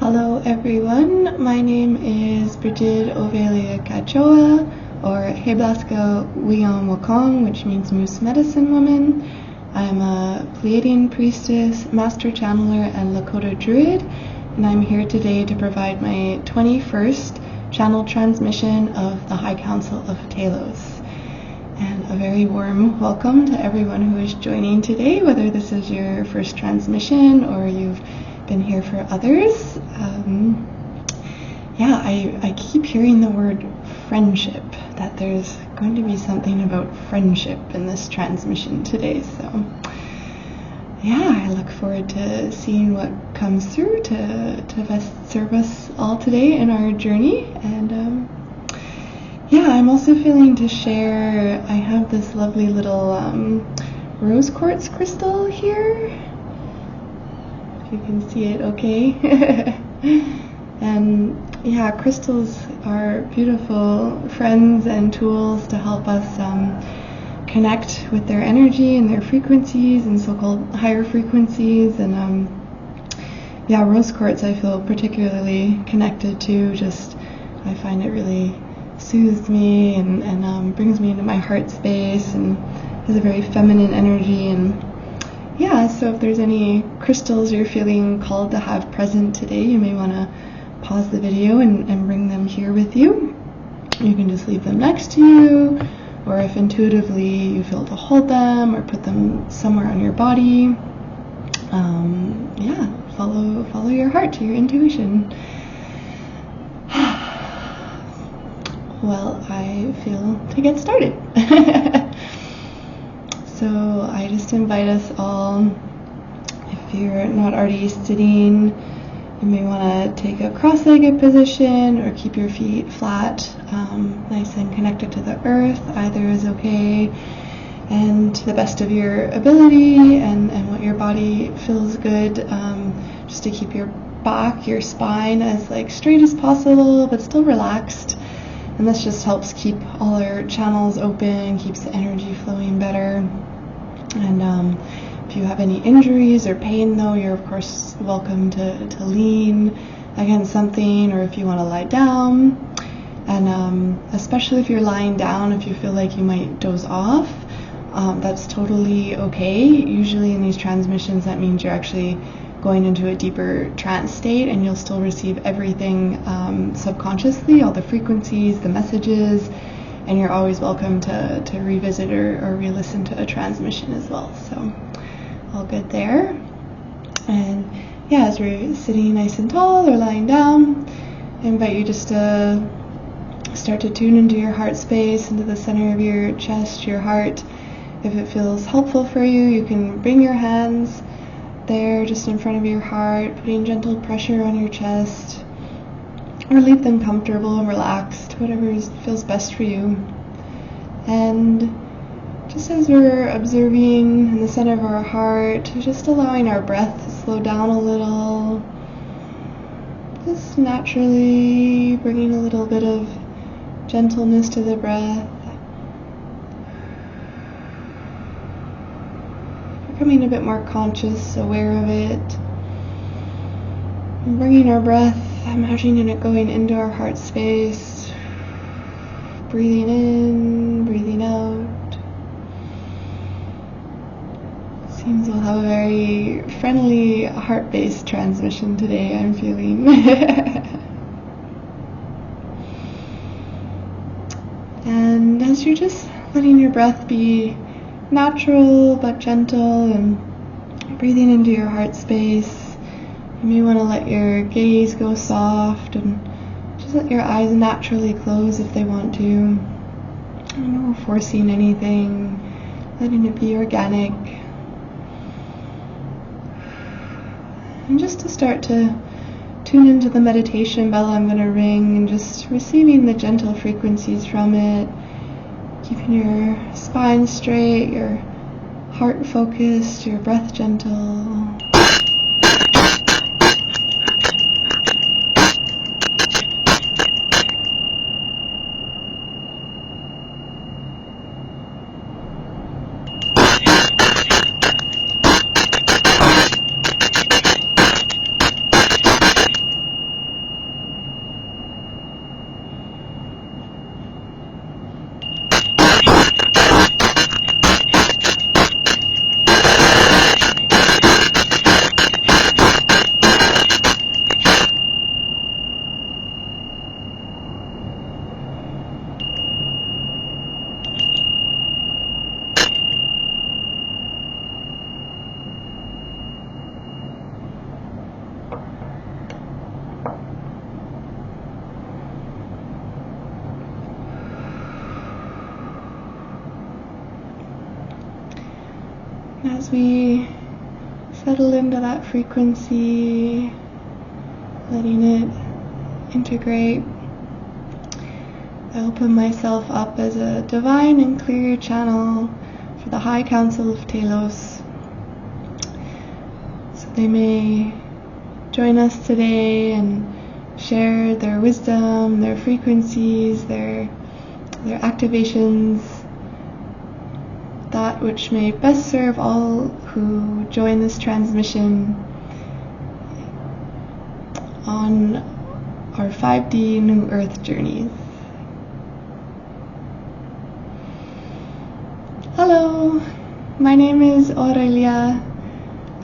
Hello everyone, my name is Brigid Ovelia Catjoa, or Heblaska Wion Wakong, which means Moose Medicine Woman. I'm a Pleiadian Priestess, Master Channeler, and Lakota Druid, and I'm here today to provide my 21st channel transmission of the High Council of Telos. And a very warm welcome to everyone who is joining today, whether this is your first transmission or you've been here for others. I keep hearing the word friendship, that there's going to be something about friendship in this transmission today. So I look forward to seeing what comes through to best serve us all today in our journey. And I'm also feeling to share, I have this lovely little rose quartz crystal here. If you can see it okay. And crystals are beautiful friends and tools to help us connect with their energy and their frequencies and so-called higher frequencies. And rose quartz I feel particularly connected to. I find it really soothes me and brings me into my heart space and has a very feminine energy. And so if there's any crystals you're feeling called to have present today, you may want to pause the video and bring them here with you. You can just leave them next to you, or if intuitively you feel to hold them or put them somewhere on your body, follow your heart, your intuition. Well, I feel to get started. So I just invite us all, if you're not already sitting, you may want to take a cross-legged position or keep your feet flat, nice and connected to the earth. Either is okay, and to the best of your ability and what your body feels good, just to keep your back, your spine as straight as possible, but still relaxed. And this just helps keep all our channels open, keeps the energy flowing better. And if you have any injuries or pain, though, you're of course welcome to lean against something, or if you want to lie down. And especially if you're lying down, if you feel like you might doze off, that's totally okay. Usually in these transmissions, that means you're actually going into a deeper trance state, and you'll still receive everything subconsciously, all the frequencies, the messages, and you're always welcome to revisit or re-listen to a transmission as well. So all good there. And as we're sitting nice and tall or lying down, I invite you just to start to tune into your heart space, into the center of your chest, your heart. If it feels helpful for you, you can bring your hands there just in front of your heart, putting gentle pressure on your chest, or leave them comfortable and relaxed, whatever feels best for you. And just as we're observing in the center of our heart, just allowing our breath to slow down a little, just naturally bringing a little bit of gentleness to the breath, becoming a bit more conscious, aware of it, and bringing our breath, imagining it going into our heart space, breathing in, breathing out. Seems we'll have a very friendly heart-based transmission today, I'm feeling. And as you're just letting your breath be natural but gentle and breathing into your heart space, you may want to let your gaze go soft and just let your eyes naturally close if they want to. No forcing anything, letting it be organic. And just to start to tune into the meditation bell I'm going to ring, and just receiving the gentle frequencies from it, keeping your spine straight, your heart focused, your breath gentle. as we settle into that frequency, letting it integrate, I open myself up as a divine and clear channel for the High Council of Telos, so they may join us today and share their wisdom, their frequencies, their activations, that which may best serve all who join this transmission on our 5D New Earth journeys. Hello, my name is Ovelia.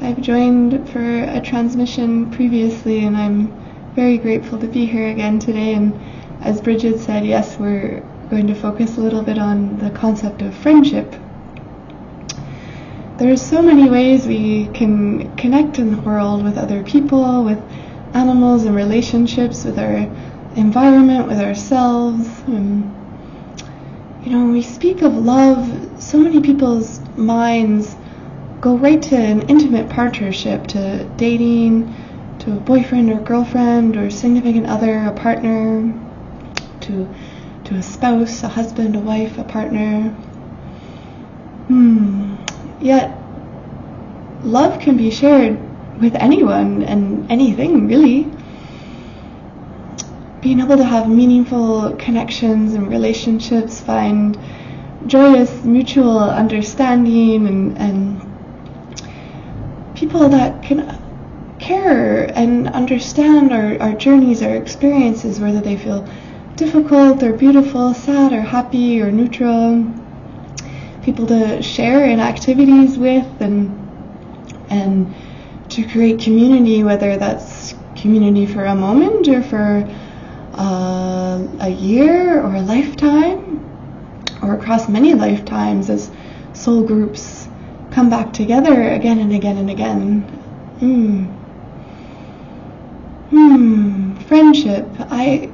I've joined for a transmission previously, and I'm very grateful to be here again today. And as Brigid said, yes, we're going to focus a little bit on the concept of friendship. There are so many ways we can connect in the world with other people, with animals and relationships, with our environment, with ourselves. When we speak of love, so many people's minds go right to an intimate partnership, to dating, to a boyfriend or girlfriend or significant other, a partner, to a spouse, a husband, a wife, a partner. Yet, love can be shared with anyone and anything, really. Being able to have meaningful connections and relationships, find joyous mutual understanding, and people that can care and understand our journeys, our experiences, whether they feel difficult or beautiful, sad or happy or neutral. People to share in activities with and to create community, whether that's community for a moment or for a year or a lifetime, or across many lifetimes as soul groups come back together again and again and again. Friendship. I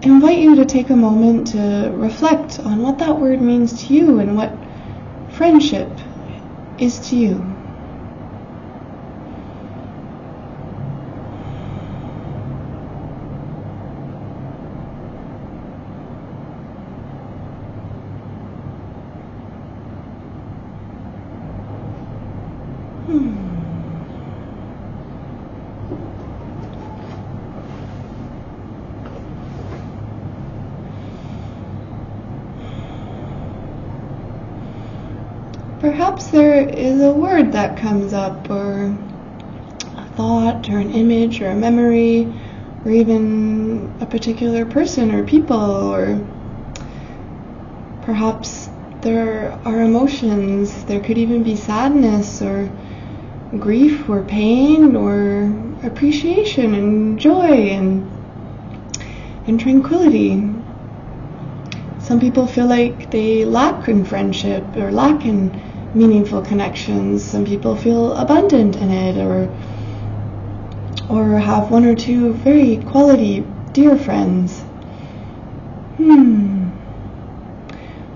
invite you to take a moment to reflect on what that word means to you and what friendship is to you. Perhaps there is a word that comes up, or a thought, or an image, or a memory, or even a particular person or people, or perhaps there are emotions. There could even be sadness, or grief, or pain, or appreciation, and joy, and tranquility. Some people feel like they lack in friendship or lack in meaningful connections. Some people feel abundant in it, or have one or two very quality, dear friends.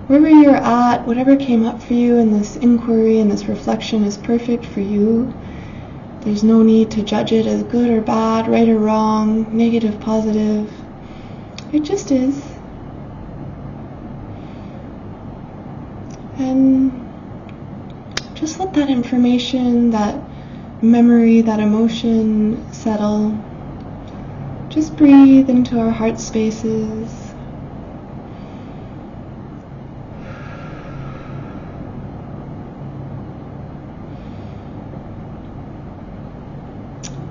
Wherever you're at, whatever came up for you in this inquiry and this reflection is perfect for you. There's no need to judge it as good or bad, right or wrong, negative, positive. It just is. And just let that information, that memory, that emotion settle. Just breathe into our heart spaces.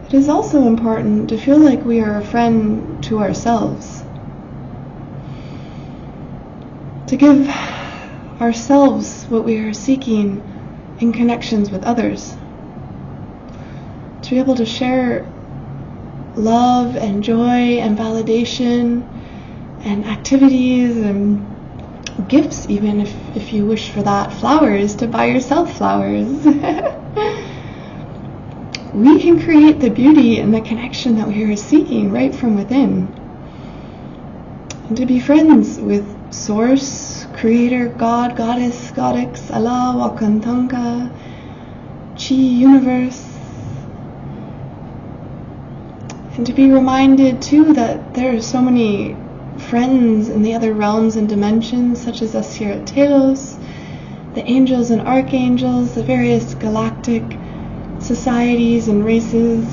It is also important to feel like we are a friend to ourselves. To give ourselves what we are seeking in connections with others. To be able to share love and joy and validation and activities and gifts, even if you wish for that. Flowers, to buy yourself flowers. We can create the beauty and the connection that we are seeking right from within. And to be friends with Source, Creator, God, Goddess, Goddess, Allah, Wakantanka, Chi, Universe. And to be reminded too that there are so many friends in the other realms and dimensions, such as us here at Telos, the angels and archangels, the various galactic societies and races,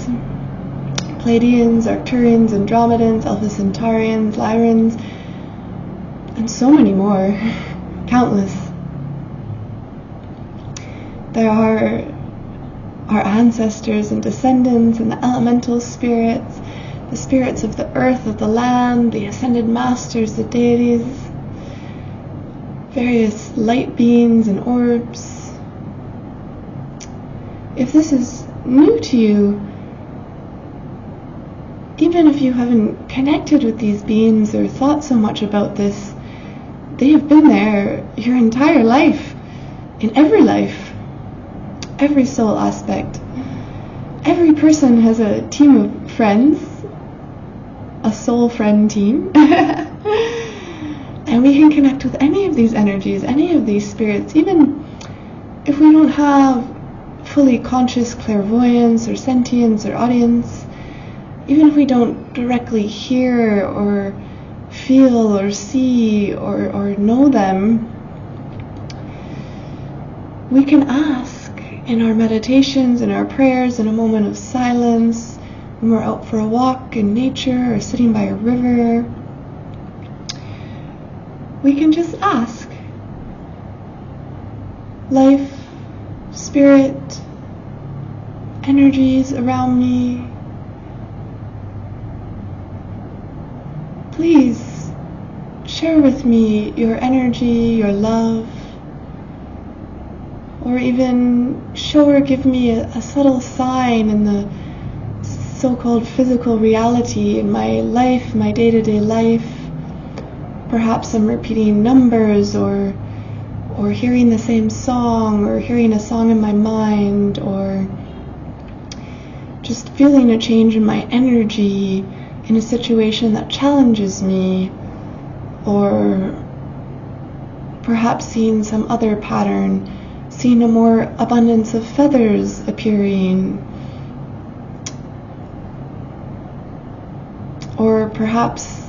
Pleiadians, Arcturians, Andromedans, Alpha Centaurians, Lyrans, and so many more, countless. There are our ancestors and descendants and the elemental spirits, the spirits of the earth, of the land, the ascended masters, the deities, various light beings and orbs. If this is new to you, even if you haven't connected with these beings or thought so much about this, they have been there your entire life, in every life, every soul aspect. Every person has a team of friends, a soul friend team, and we can connect with any of these energies, any of these spirits, even if we don't have fully conscious clairvoyance or sentience or audience, even if we don't directly hear or feel or see or know them, we can ask in our meditations, in our prayers, in a moment of silence, when we're out for a walk in nature or sitting by a river. We can just ask, life, spirit, energies around me, please share with me your energy, your love, or even show or give me a subtle sign in the so-called physical reality in my life, my day-to-day life. Perhaps I'm repeating numbers or hearing the same song or hearing a song in my mind or just feeling a change in my energy in a situation that challenges me, or perhaps seeing some other pattern, seeing a more abundance of feathers appearing, or perhaps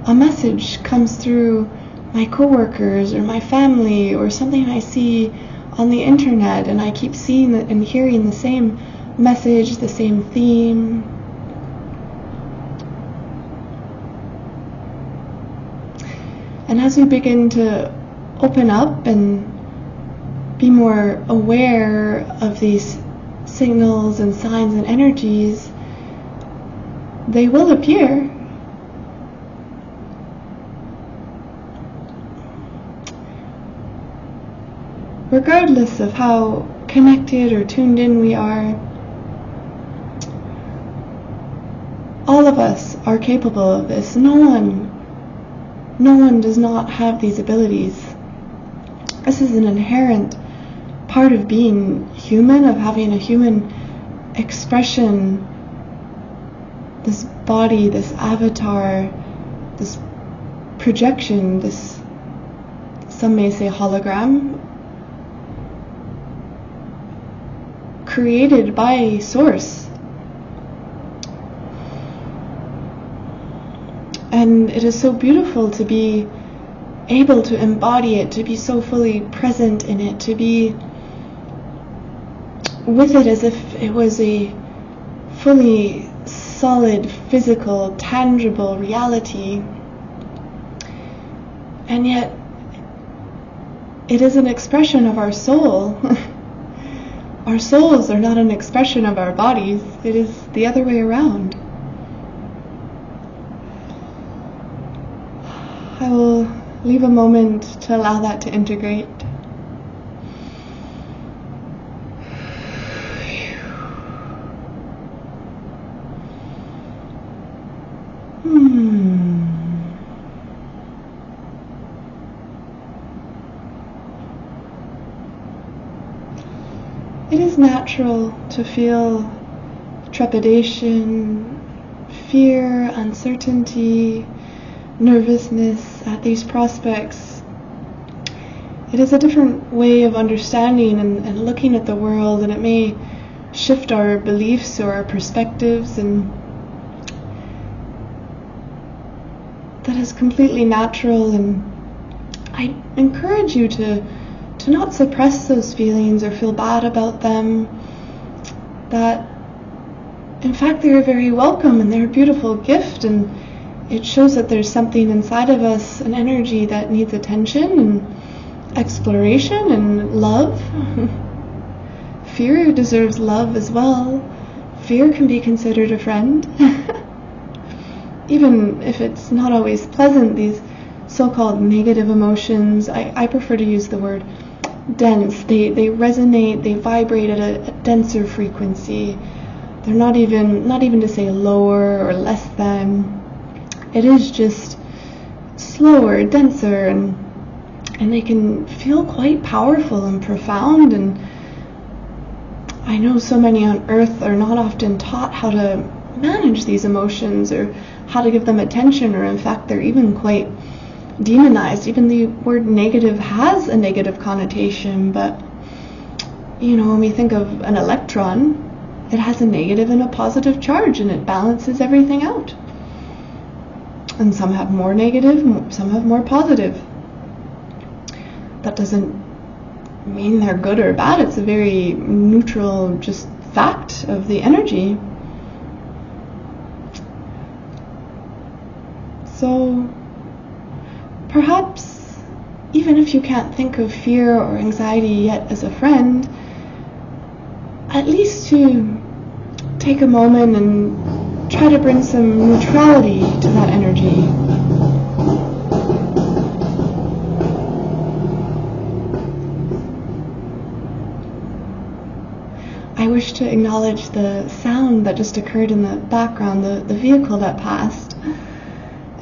a message comes through my coworkers or my family or something I see on the internet and I keep seeing and hearing the same message, the same theme. And as we begin to open up and be more aware of these signals and signs and energies, they will appear. Regardless of how connected or tuned in we are, all of us are capable of this. No one does not have these abilities. This is an inherent part of being human, of having a human expression, this body, this avatar, this projection, this, some may say, hologram, created by Source. And it is so beautiful to be able to embody it, to be so fully present in it, to be with it as if it was a fully solid, physical, tangible reality. And yet, it is an expression of our soul. Our souls are not an expression of our bodies. It is the other way around. I will leave a moment to allow that to integrate. It is natural to feel trepidation, fear, uncertainty, nervousness at these prospects, it is a different way of understanding and looking at the world, and it may shift our beliefs or our perspectives, and that is completely natural. And I encourage you to not suppress those feelings or feel bad about them, that in fact they're very welcome and they're a beautiful gift, and it shows that there's something inside of us, an energy that needs attention and exploration and love. Fear deserves love as well. Fear can be considered a friend. Even if it's not always pleasant, these so-called negative emotions, I prefer to use the word dense. They resonate, they vibrate at a denser frequency. They're not even to say lower or less than. It is just slower, denser, and they can feel quite powerful and profound. And I know so many on earth are not often taught how to manage these emotions or how to give them attention, or in fact they're even quite demonized. Even the word negative has a negative connotation, but when we think of an electron, it has a negative and a positive charge, and it balances everything out. And some have more negative, some have more positive. That doesn't mean they're good or bad. It's a very neutral, just fact of the energy. So perhaps even if you can't think of fear or anxiety yet as a friend, at least to take a moment and try to bring some neutrality to that energy. I wish to acknowledge the sound that just occurred in the background, the vehicle that passed.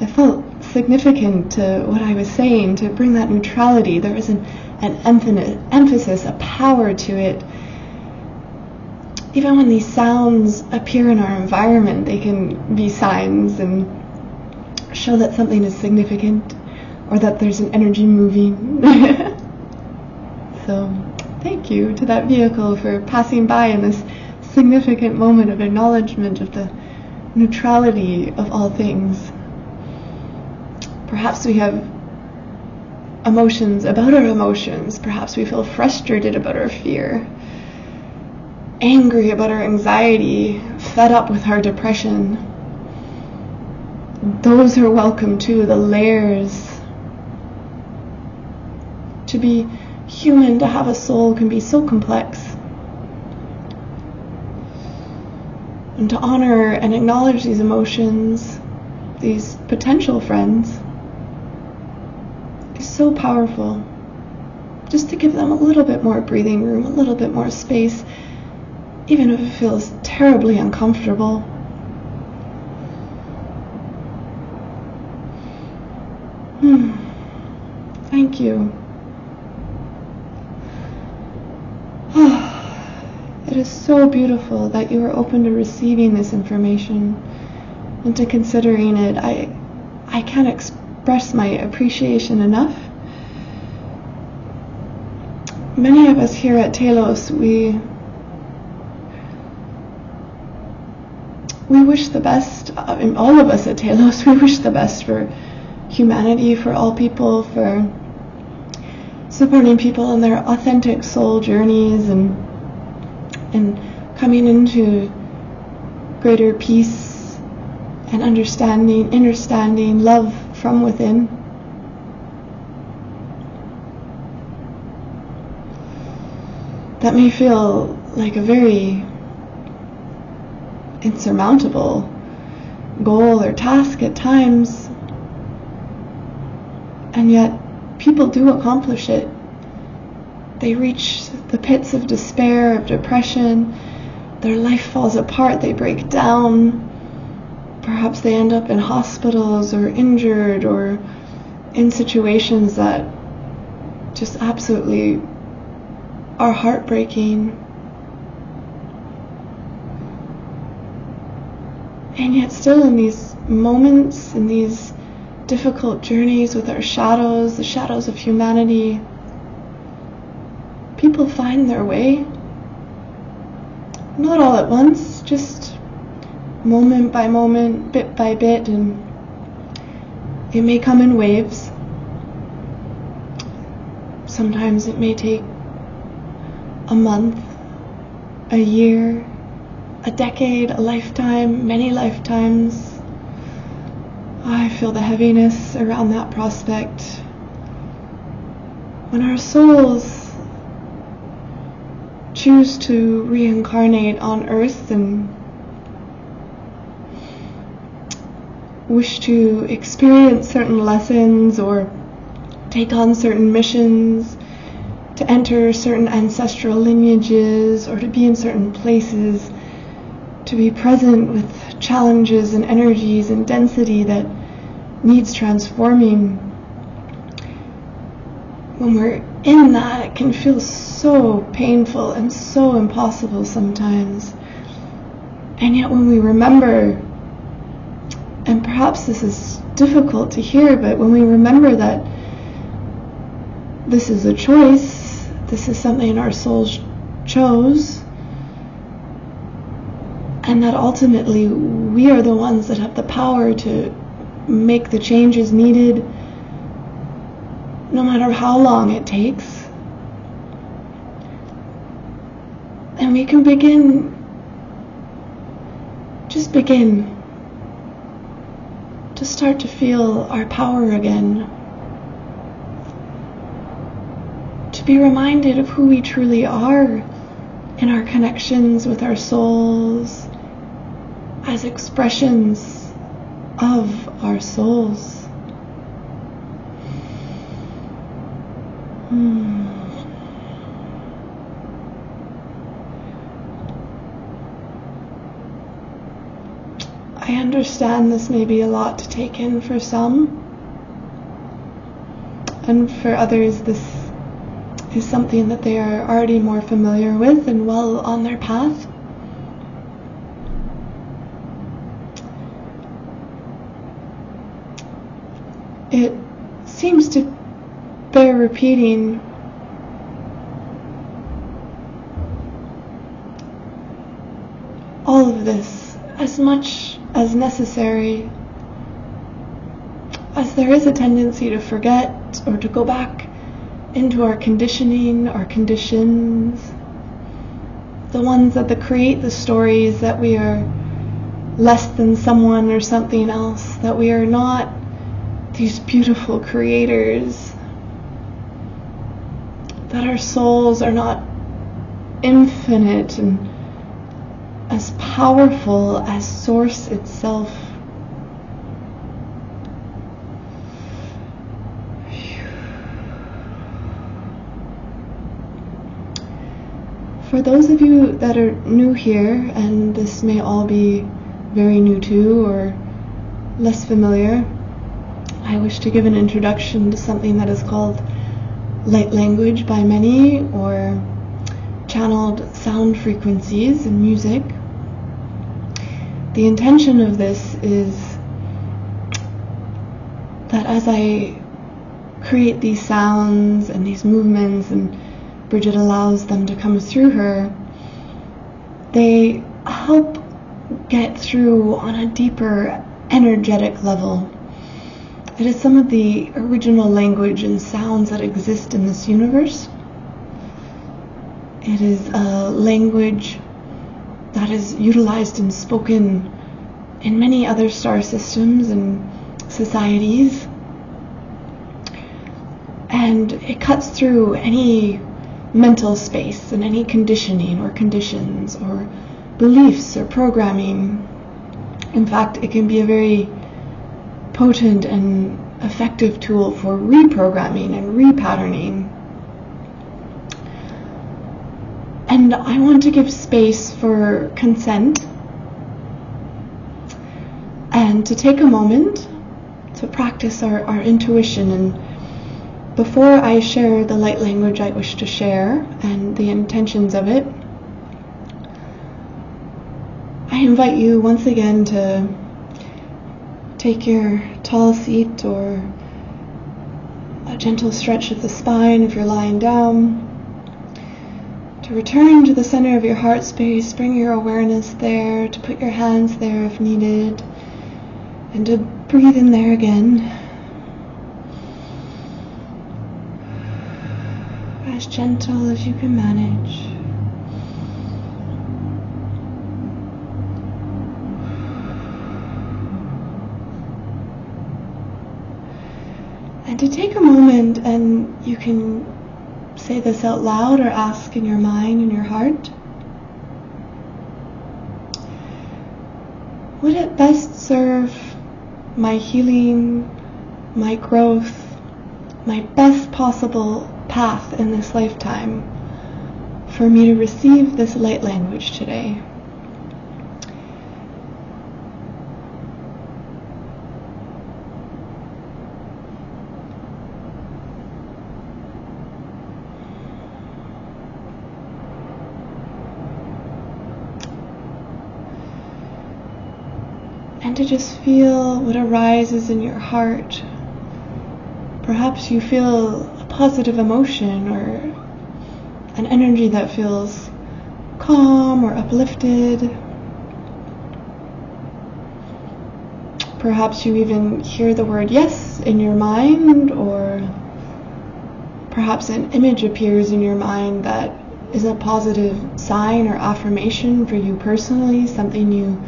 It felt significant to what I was saying, to bring that neutrality. There was an emphasis, a power to it. Even when these sounds appear in our environment, they can be signs and show that something is significant or that there's an energy moving. So thank you to that vehicle for passing by in this significant moment of acknowledgement of the neutrality of all things. Perhaps we have emotions about our emotions. Perhaps we feel frustrated about our fear, angry about our anxiety, fed up with our depression. Those are welcome too, the layers. To be human, to have a soul, can be so complex. And to honor and acknowledge these emotions, these potential friends, is so powerful. Just to give them a little bit more breathing room, a little bit more space, even if it feels terribly uncomfortable. Thank you. It is so beautiful that you are open to receiving this information and to considering it. I can't express my appreciation enough. Many of us here at Telos, we wish the best, all of us at Telos, we wish the best for humanity, for all people, for supporting people in their authentic soul journeys and coming into greater peace and understanding, love from within. That may feel like a very insurmountable goal or task at times, and yet people do accomplish it. They reach the pits of despair, of depression. Their life falls apart. They break down. Perhaps they end up in hospitals or injured or in situations that just absolutely are heartbreaking. And yet still in these moments, in these difficult journeys with our shadows, the shadows of humanity, people find their way. Not all at once, just moment by moment, bit by bit, and it may come in waves. Sometimes it may take a month, a year, a decade, a lifetime, many lifetimes. I feel the heaviness around that prospect. When our souls choose to reincarnate on earth and wish to experience certain lessons or take on certain missions, to enter certain ancestral lineages, or to be in certain places, to be present with challenges and energies and density that needs transforming. When we're in that, it can feel so painful and so impossible sometimes. And yet when we remember, and perhaps this is difficult to hear, but when we remember that this is a choice, this is something our souls chose, and that ultimately we are the ones that have the power to make the changes needed, no matter how long it takes. And we can just begin to start to feel our power again, to be reminded of who we truly are in our connections with our souls as expressions of our souls. I understand this may be a lot to take in for some, and for others this is something that they are already more familiar with and well on their path. It seems to bear repeating all of this as much as necessary, as there is a tendency to forget or to go back into our conditioning, our conditions, the ones that create the stories that we are less than someone or something else, that we are not these beautiful creators, that our souls are not infinite and as powerful as Source itself. For those of you that are new here, and this may all be very new to or less familiar, I wish to give an introduction to something that is called light language by many, or channeled sound frequencies in music. The intention of this is that as I create these sounds and these movements, and Brigid allows them to come through her, they help get through on a deeper energetic level. It is some of the original language and sounds that exist in this universe. It is a language that is utilized and spoken in many other star systems and societies. And it cuts through any mental space and any conditioning or conditions or beliefs or programming. In fact, it can be a very potent and effective tool for reprogramming and repatterning. And I want to give space for consent and to take a moment to practice our intuition. And before I share the light language I wish to share and the intentions of it, I invite you once again to take your tall seat or a gentle stretch of the spine if you're lying down. To return to the center of your heart space, bring your awareness there, to put your hands there if needed, and to breathe in there again. As gentle as you can manage. And to take a moment, and you can say this out loud or ask in your mind and your heart. Would it best serve my healing, my growth, my best possible path in this lifetime for me to receive this light language today? And to just feel what arises in your heart. Perhaps you feel a positive emotion or an energy that feels calm or uplifted. Perhaps you even hear the word yes in your mind, or perhaps an image appears in your mind that is a positive sign or affirmation for you personally, something you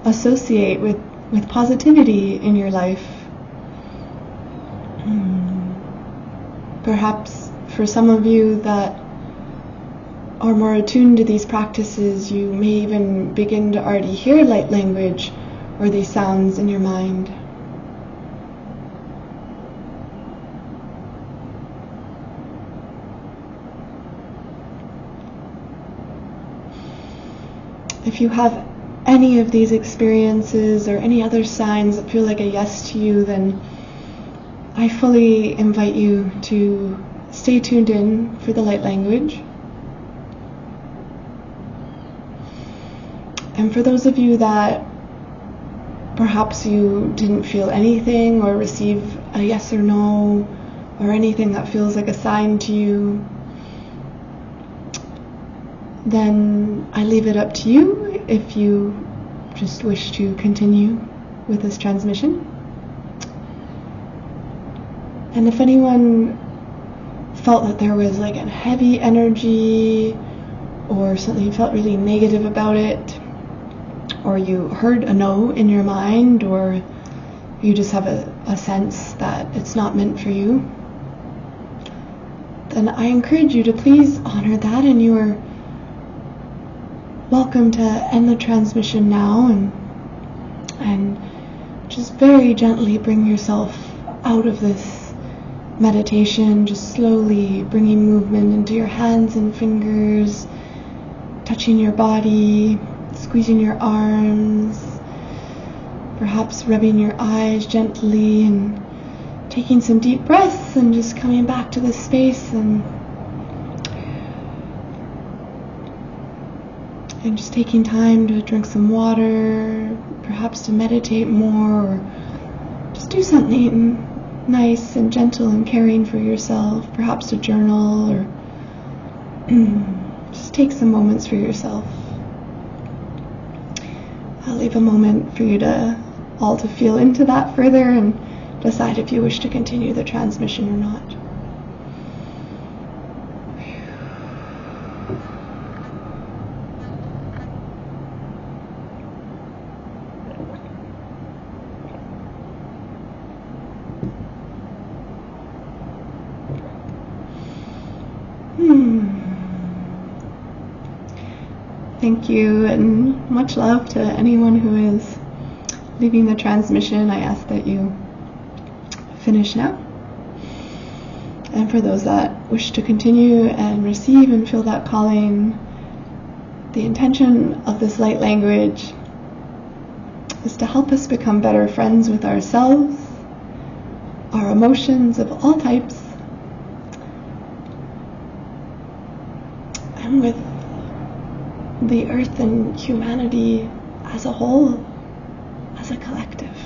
associate with positivity in your life. Perhaps for some of you that are more attuned to these practices, you may even begin to already hear light language or these sounds in your mind. If you have any of these experiences or any other signs that feel like a yes to you, then I fully invite you to stay tuned in for the light language. And for those of you that perhaps you didn't feel anything or receive a yes or no or anything that feels like a sign to you, then I leave it up to you if you just wish to continue with this transmission. And if anyone felt that there was like a heavy energy or something you felt really negative about it, or you heard a no in your mind, or you just have a sense that it's not meant for you, then I encourage you to please honor that, and you are welcome to end the transmission now and just very gently bring yourself out of this meditation, just slowly bringing movement into your hands and fingers, touching your body, squeezing your arms, perhaps rubbing your eyes gently, and taking some deep breaths and just coming back to this space and just taking time to drink some water, perhaps to meditate more, or just do something nice and gentle and caring for yourself, perhaps to journal, or just take some moments for yourself. I'll leave a moment for you to all to feel into that further and decide if you wish to continue the transmission or not. Thank you, and much love to anyone who is leaving the transmission. I ask that you finish now. And for those that wish to continue and receive and feel that calling, the intention of this light language is to help us become better friends with ourselves, our emotions of all types, and with the earth and humanity as a whole, as a collective.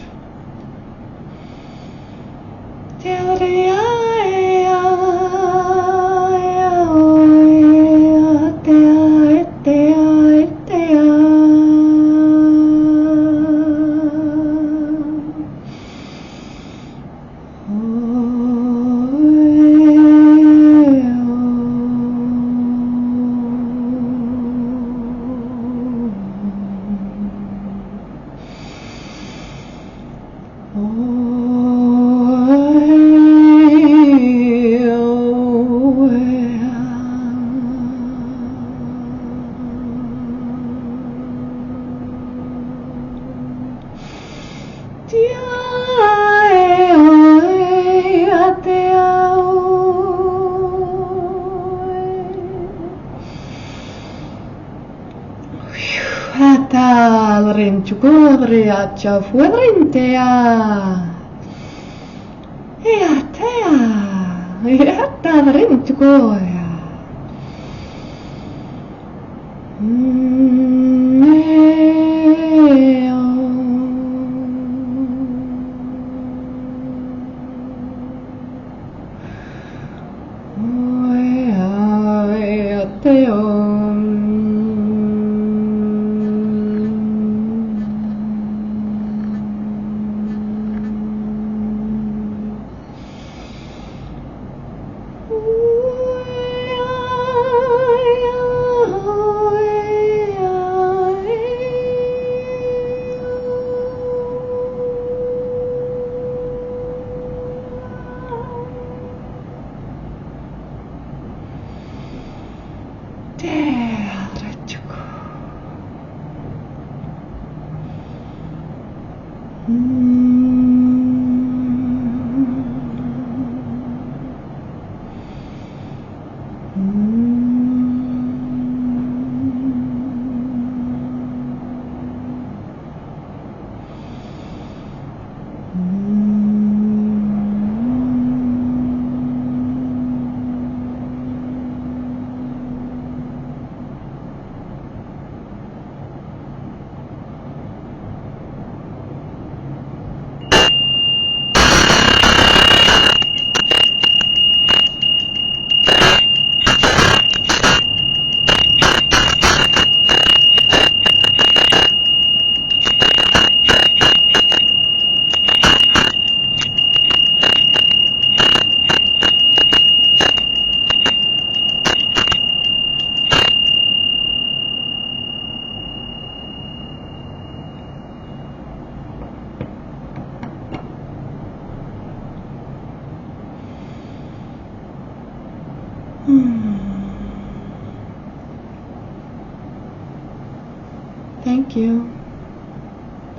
Thank you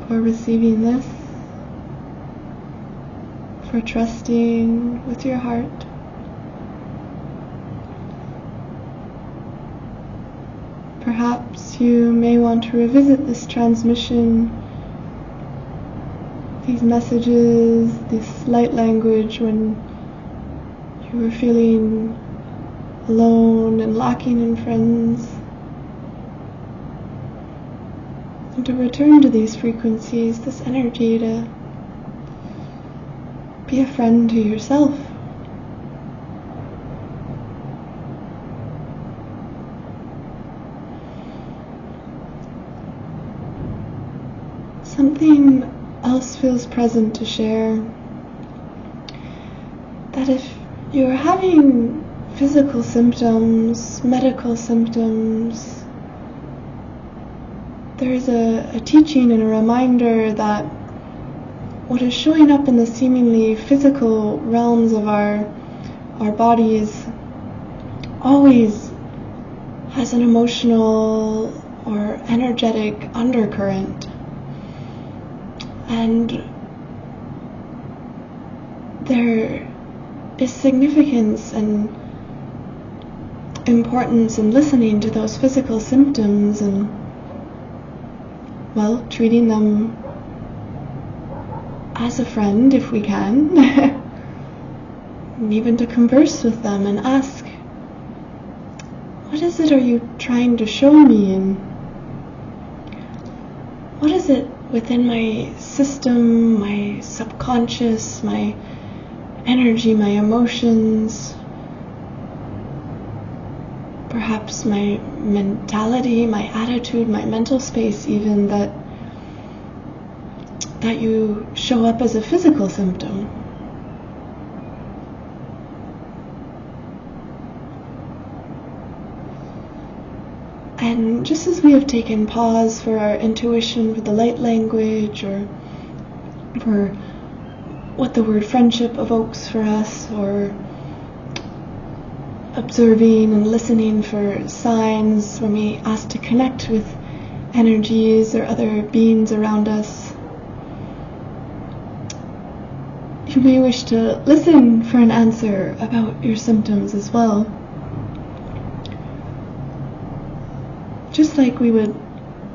for receiving this, for trusting with your heart. Perhaps you may want to revisit this transmission, these messages, this light language when you were feeling alone and lacking in friends. And to return to these frequencies, this energy, to be a friend to yourself. Something else feels present to share, that if you're having physical symptoms, medical symptoms, there is a teaching and a reminder that what is showing up in the seemingly physical realms of our bodies always has an emotional or energetic undercurrent. And there is significance and importance in listening to those physical symptoms and, well, treating them as a friend if we can, and even to converse with them and ask, what is it are you trying to show me, and what is it within my system, my subconscious, my energy, my emotions, perhaps my mentality, my attitude, my mental space even, that you show up as a physical symptom. And just as we have taken pause for our intuition, for the light language, or for what the word friendship evokes for us, or observing and listening for signs when we ask to connect with energies or other beings around us, you may wish to listen for an answer about your symptoms as well. Just like we would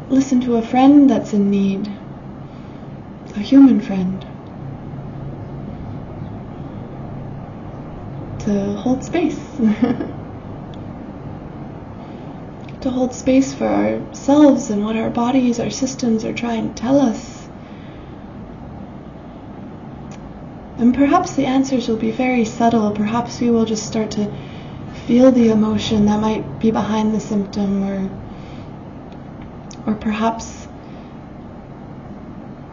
listen to a friend that's in need, a human friend, to hold space. To hold space for ourselves and what our bodies, our systems are trying to tell us. And perhaps the answers will be very subtle. Perhaps we will just start to feel the emotion that might be behind the symptom, or perhaps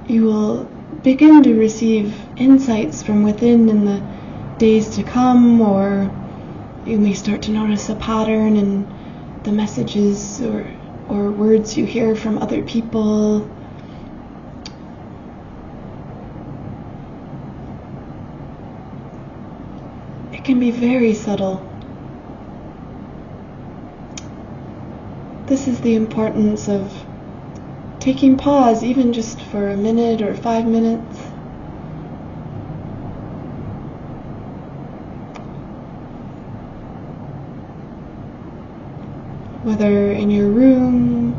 you will begin to receive insights from within in the days to come, or you may start to notice a pattern in the messages or words you hear from other people. It can be very subtle. This is the importance of taking pause, even just for a minute or 5 minutes. Whether in your room,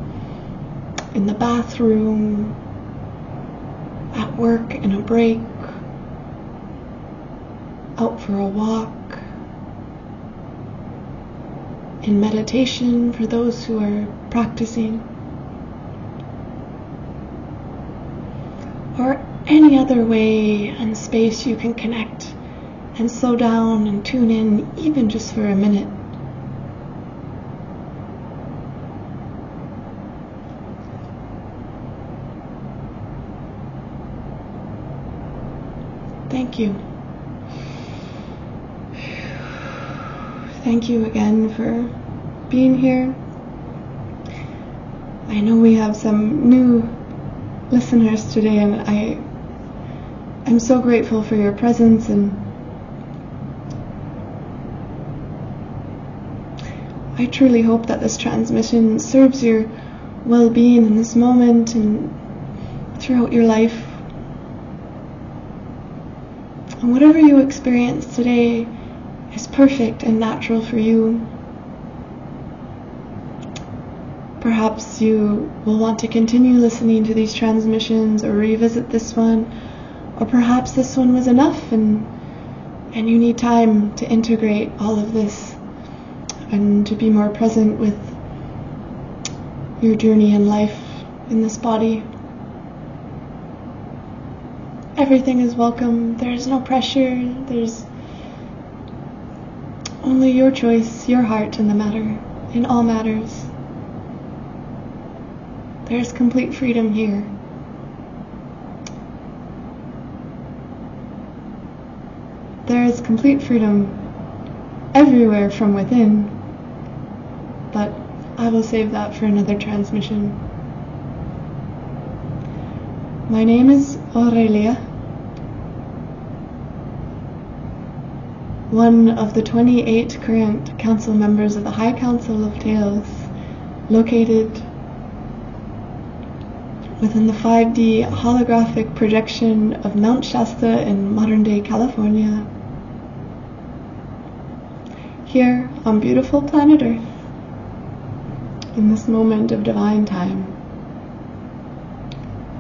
in the bathroom, at work in a break, out for a walk, in meditation for those who are practicing, or any other way and space you can connect and slow down and tune in, even just for a minute. Thank you. Thank you again for being here. I know we have some new listeners today, and I'm so grateful for your presence, and I truly hope that this transmission serves your well-being in this moment and throughout your life. And whatever you experience today is perfect and natural for you. Perhaps you will want to continue listening to these transmissions or revisit this one, or perhaps this one was enough and you need time to integrate all of this and to be more present with your journey in life in this body. Everything is welcome. There's no pressure. There's only your choice, your heart in the matter, in all matters. There's complete freedom here. There is complete freedom everywhere from within, but I will save that for another transmission. My name is Ovelia, one of the 28 current council members of the High Council of Telos, located within the 5D holographic projection of Mount Shasta in modern-day California, here on beautiful planet Earth, in this moment of divine time.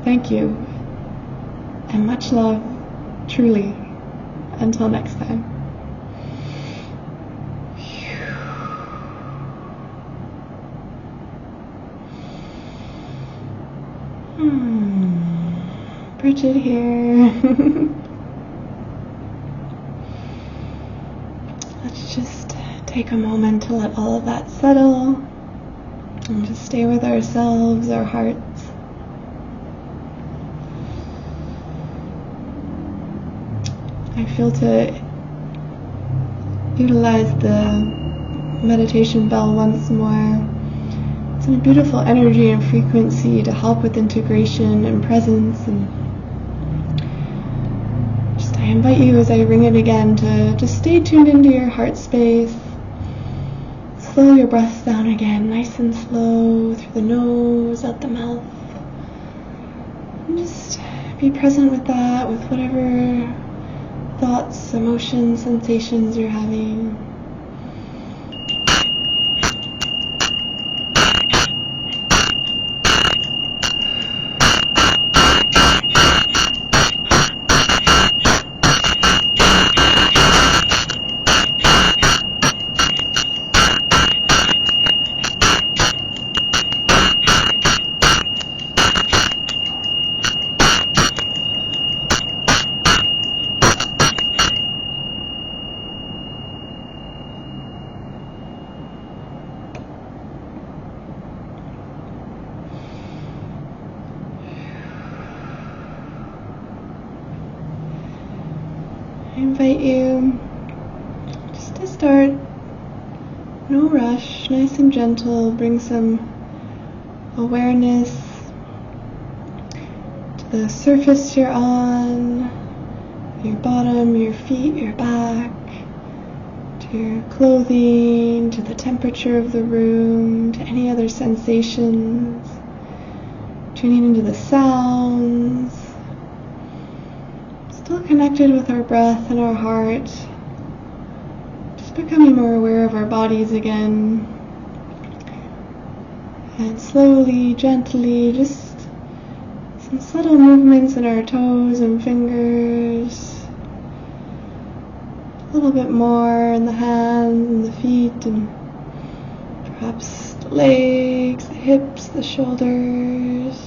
Thank you, and much love, truly. Until next time. Brigid here. Let's just take a moment to let all of that settle and just stay with ourselves, our hearts. I feel to utilize the meditation bell once more. It's a beautiful energy and frequency to help with integration and presence, and just I invite you as I ring it again to just stay tuned into your heart space. Slow your breath down again, nice and slow, through the nose, out the mouth. And just be present with that, with whatever thoughts, emotions, sensations you're having. I invite you just to start, no rush, nice and gentle. Bring some awareness to the surface you're on, your bottom, your feet, your back, to your clothing, to the temperature of the room, to any other sensations, tuning into the sounds. Still connected with our breath and our heart, just becoming more aware of our bodies again, and slowly, gently, just some subtle movements in our toes and fingers, a little bit more in the hands and the feet, and perhaps the legs, the hips, the shoulders.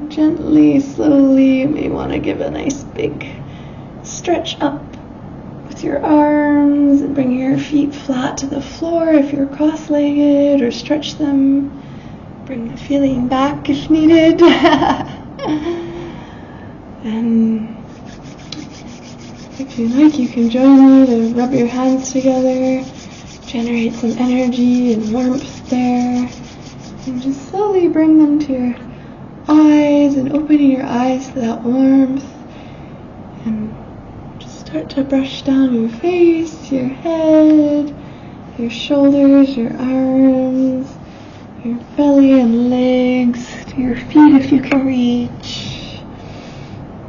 Gently, slowly, you may want to give a nice big stretch up with your arms and bring your feet flat to the floor if you're cross-legged, or stretch them. Bring the feeling back if needed. And if you like, you can join me to rub your hands together, generate some energy and warmth there, and just slowly bring them to your eyes and opening your eyes to that warmth, and just start to brush down your face, your head, your shoulders, your arms, your belly and legs, to your feet if you can reach.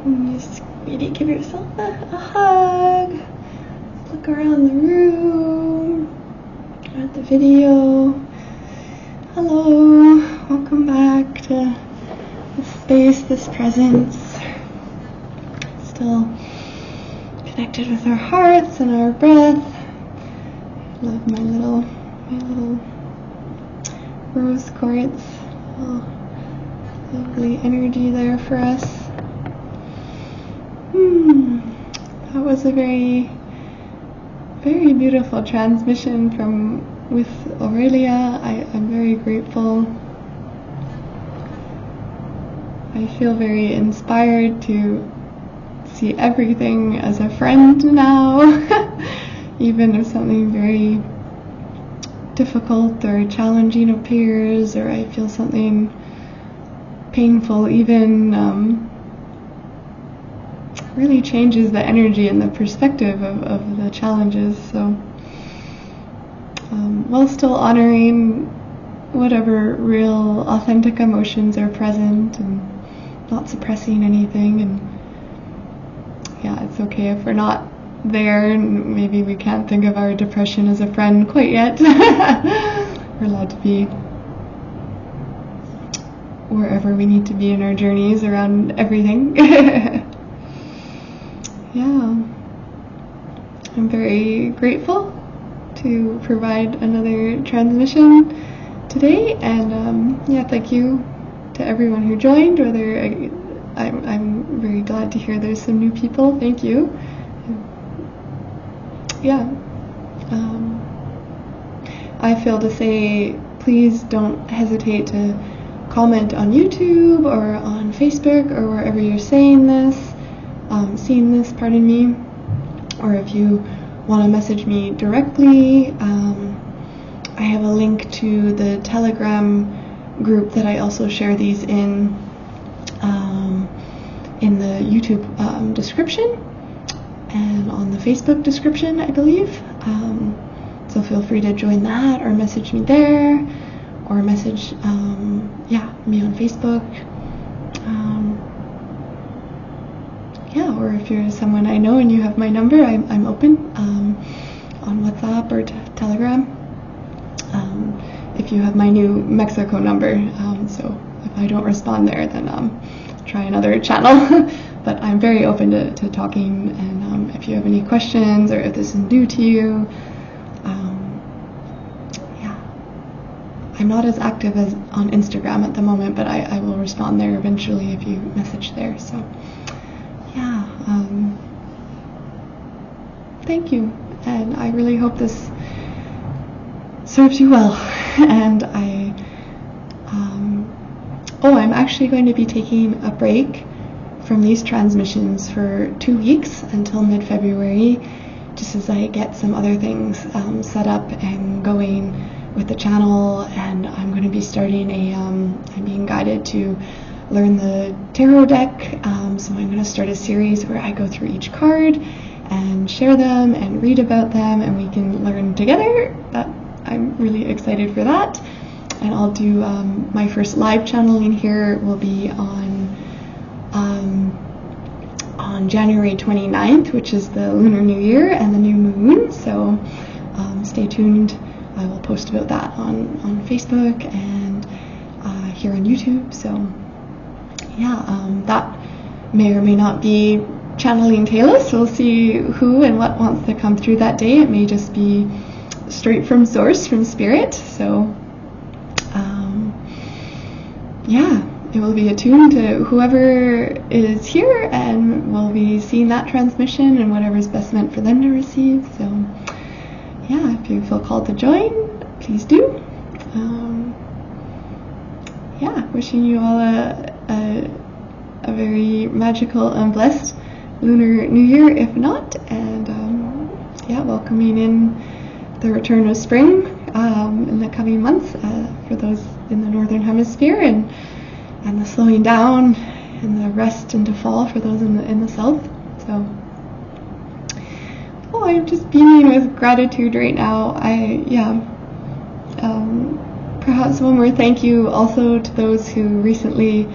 And just maybe give yourself a hug. Look around the room, at the video. Hello, welcome back to this space, this presence. Still connected with our hearts and our breath. I love my little rose quartz. Oh, lovely energy there for us. That was a very, very beautiful transmission with Ovelia. I'm very grateful. I feel very inspired to see everything as a friend now, even if something very difficult or challenging appears, or I feel something painful, even really changes the energy and the perspective of the challenges. So while still honoring whatever real authentic emotions are present and not suppressing anything, and yeah, it's okay if we're not there and maybe we can't think of our depression as a friend quite yet. We're allowed to be wherever we need to be in our journeys around everything. Yeah, I'm very grateful to provide another transmission today, and yeah, thank you to everyone who joined. Whether I'm very glad to hear there's some new people. Thank you. yeah, I feel to say, please don't hesitate to comment on YouTube or on Facebook or wherever you're seeing this, pardon me, or if you want to message me directly. I have a link to the Telegram group that I also share these in the YouTube description and on the Facebook description, I believe. So feel free to join that or message me there, or message me on Facebook. Or if you're someone I know and you have my number, I'm open on WhatsApp or Telegram. If you have my new Mexico number, so if I don't respond there, then try another channel. But I'm very open to talking, and if you have any questions or if this is new to you, I'm not as active as on Instagram at the moment, but I will respond there eventually if you message there. So thank you, and I really hope this serves you well. And I'm actually going to be taking a break from these transmissions for 2 weeks until mid-February, just as I get some other things set up and going with the channel. And I'm going to be starting I'm being guided to learn the tarot deck, so I'm going to start a series where I go through each card and share them and read about them, and we can learn together. I'm really excited for that. And I'll do my first live channeling here will be on January 29th, which is the Lunar New Year and the new moon. So stay tuned. I will post about that on Facebook and here on YouTube. So that may or may not be channeling Telos. We'll see who and what wants to come through that day. It may just be straight from source, from spirit. So it will be attuned to whoever is here, and we'll be seeing that transmission and whatever's best meant for them to receive. So if you feel called to join, please do. Wishing you all a very magical and blessed Lunar New Year, if not, and welcoming in the return of spring in the coming months for those in the Northern Hemisphere, and the slowing down and the rest into fall for those in the South. So I'm just beaming with gratitude right now. Perhaps one more thank you also to those who recently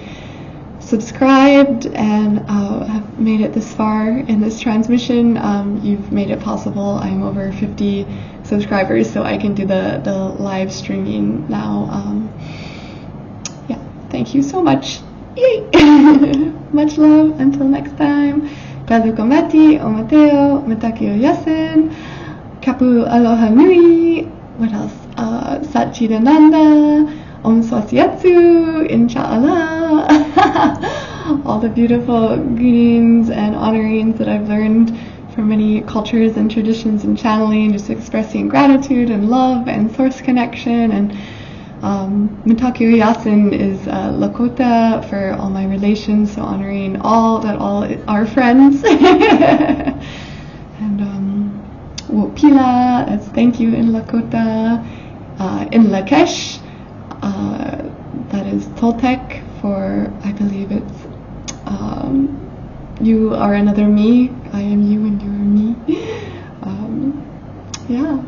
subscribed and have made it this far in this transmission. You've made it possible. I'm over 50 subscribers, so I can do the live streaming now. Thank you so much. Yay! Much love. Until next time. Kazukomati, Omateo, Metakio Yasen, Kapu Aloha Nui, what else? Satchidananda, Om Swastiatsu, Insha'Allah. All the beautiful greetings and honorings that I've learned from many cultures and traditions and channeling, just expressing gratitude and love and source connection. And Metakio Yasin is Lakota for all my relations, so honoring all our friends. And Wopila, that's thank you in Lakota. In Lakesh, that is Toltec for, I believe it's you are another me, I am you and you are me.